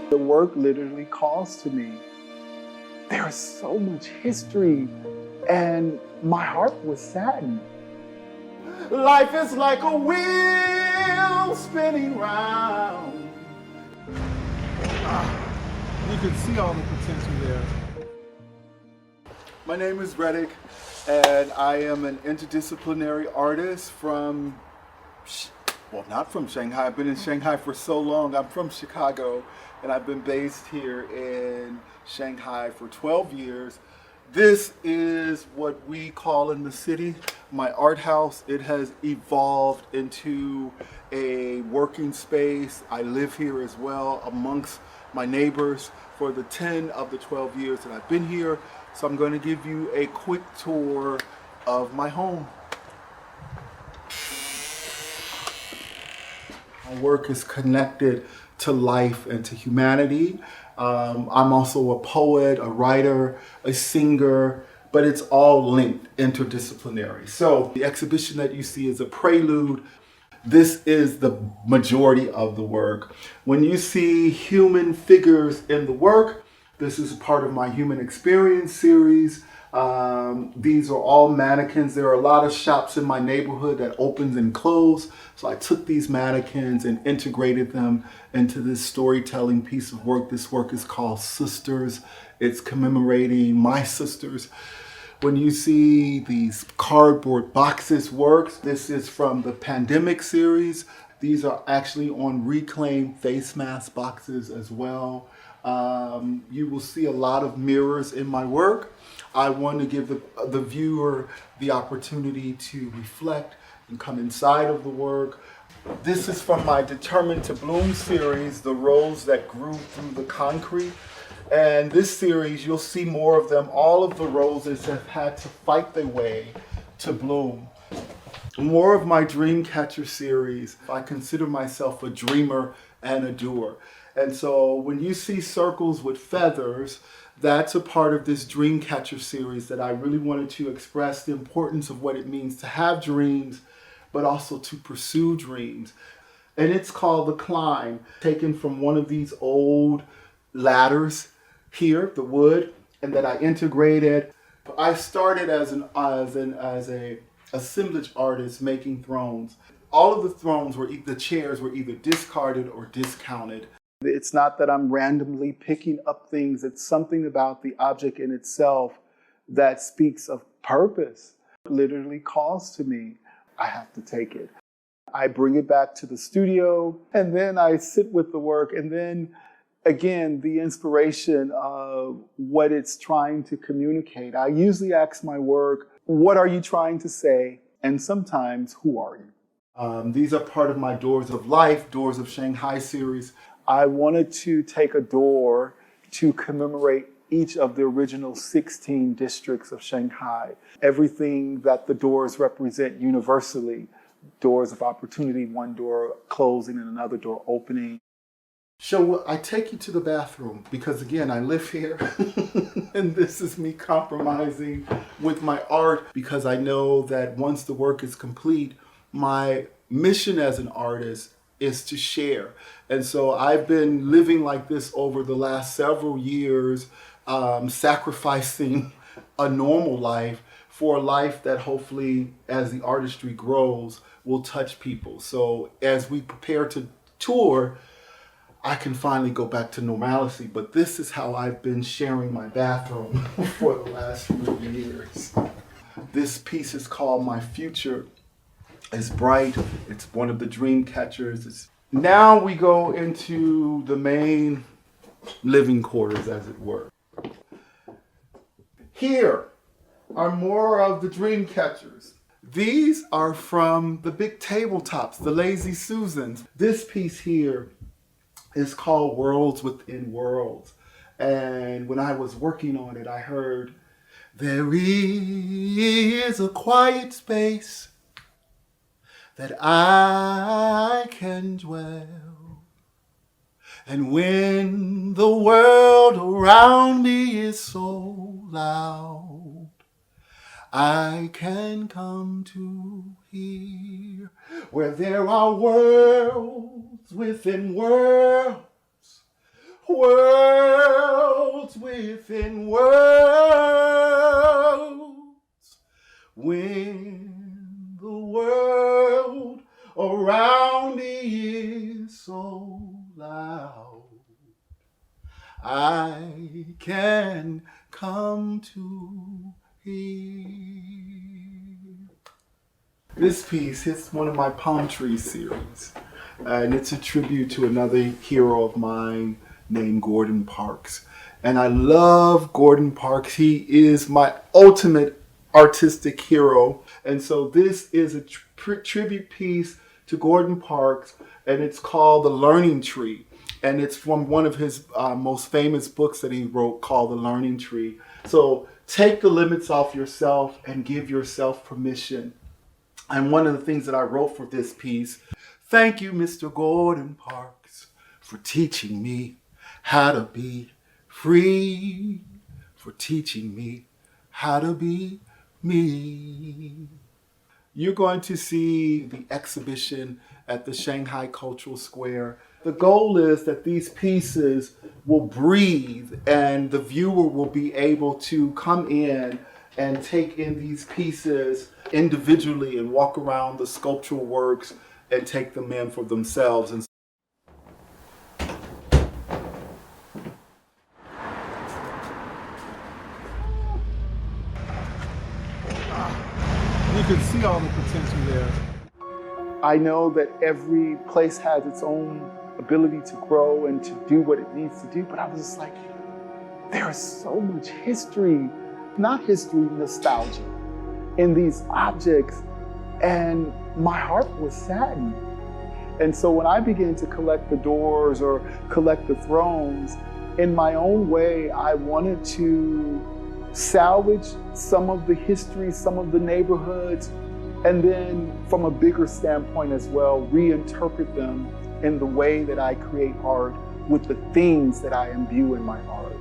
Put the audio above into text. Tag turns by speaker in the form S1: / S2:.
S1: The work literally calls to me. There is so much history, and my heart was saddened. Life is like a wheel spinning round.
S2: You can see all the potential there.
S1: My name is Redic, and I am an interdisciplinary artist from, well, not from Shanghai. I've been in Shanghai for so long. I'm from Chicago, and I've been based here in Shanghai for 12 years. This is what we call in the city my art house. It has evolved into a working space. I live here as well amongst my neighbors for the 10 of the 12 years that I've been here. So I'm going to give you a quick tour of my home. My work is connected to life and to humanity. I'm also a poet, a writer, a singer, but it's all linked, interdisciplinary. So the exhibition that you see is a prelude. This is the majority of the work. When you see human figures in the work, this is part of my human experience series. These are all mannequins. There are a lot of shops in my neighborhood that opens and close. So I took these mannequins and integrated them into this storytelling piece of work. This work is called Sisters. It's commemorating my sisters. When you see these cardboard boxes works, this is from the pandemic series. These are actually on reclaimed face mask boxes as well. You will see a lot of mirrors in my work. I want to give the viewer the opportunity to reflect and come inside of the work. This is from my Determined to Bloom series, The Rose That Grew Through the Concrete. And this series, you'll see more of them. All of the roses have had to fight their way to bloom. More of my Dreamcatcher series. I consider myself a dreamer and a doer. And so when you see circles with feathers, that's a part of this Dreamcatcher series that I really wanted to express the importance of what it means to have dreams, but also to pursue dreams. And it's called The Climb, taken from one of these old ladders here, the wood, and that I integrated. I started as a assemblage artist making thrones. All of the thrones the chairs were either discarded or discounted. It's not that I'm randomly picking up things. It's something about the object in itself that speaks of purpose. It literally calls to me. I have to take it. I bring it back to the studio, and then I sit with the work, and then again, the inspiration of what it's trying to communicate. I usually ask my work, what are you trying to say? And sometimes, who are you? These are part of my Doors of Life, Doors of Shanghai series. I wanted to take a door to commemorate each of the original 16 districts of Shanghai. Everything that the doors represent universally. Doors of opportunity, one door closing and another door opening. So I take you to the bathroom because, again, I live here and this is me compromising with my art because I know that once the work is complete, my mission as an artist is to share. And so I've been living like this over the last several years, sacrificing a normal life for a life that hopefully, as the artistry grows, will touch people. So as we prepare to tour, I can finally go back to normalcy, but this is how I've been sharing my bathroom for the last few years. This piece is called My Future is Bright. It's one of the dream catchers. Now we go into the main living quarters, as it were. Here are more of the dream catchers. These are from the big tabletops, the Lazy Susans. This piece here is called Worlds Within Worlds. And when I was working on it, I heard, there is a quiet space that I can dwell. And when the world around me is so loud, I can come to here where there are worlds within worlds, worlds within worlds. When the world around me is so loud, I can come to hear. This piece hits one of my palm tree series, and it's a tribute to another hero of mine named Gordon Parks. And I love Gordon Parks. He is my ultimate artistic hero. And so this is a tribute piece to Gordon Parks, and it's called The Learning Tree. And it's from one of his most famous books that he wrote called The Learning Tree. So take the limits off yourself and give yourself permission. And one of the things that I wrote for this piece, thank you, Mr. Gordon Parks, for teaching me how to be free, for teaching me how to be me. You're going to see the exhibition at the Shanghai Cultural Square. The goal is that these pieces will breathe and the viewer will be able to come in and take in these pieces individually and walk around the sculptural works and take them in for themselves. And
S2: you can see all the potential there.
S1: I know that every place has its own ability to grow and to do what it needs to do, but I was just like, there is so much history, not history, nostalgia in these objects, and my heart was saddened. And so when I began to collect the doors or collect the thrones, in my own way, I wanted to salvage some of the history, some of the neighborhoods, and then from a bigger standpoint as well, reinterpret them in the way that I create art with the themes that I imbue in my art.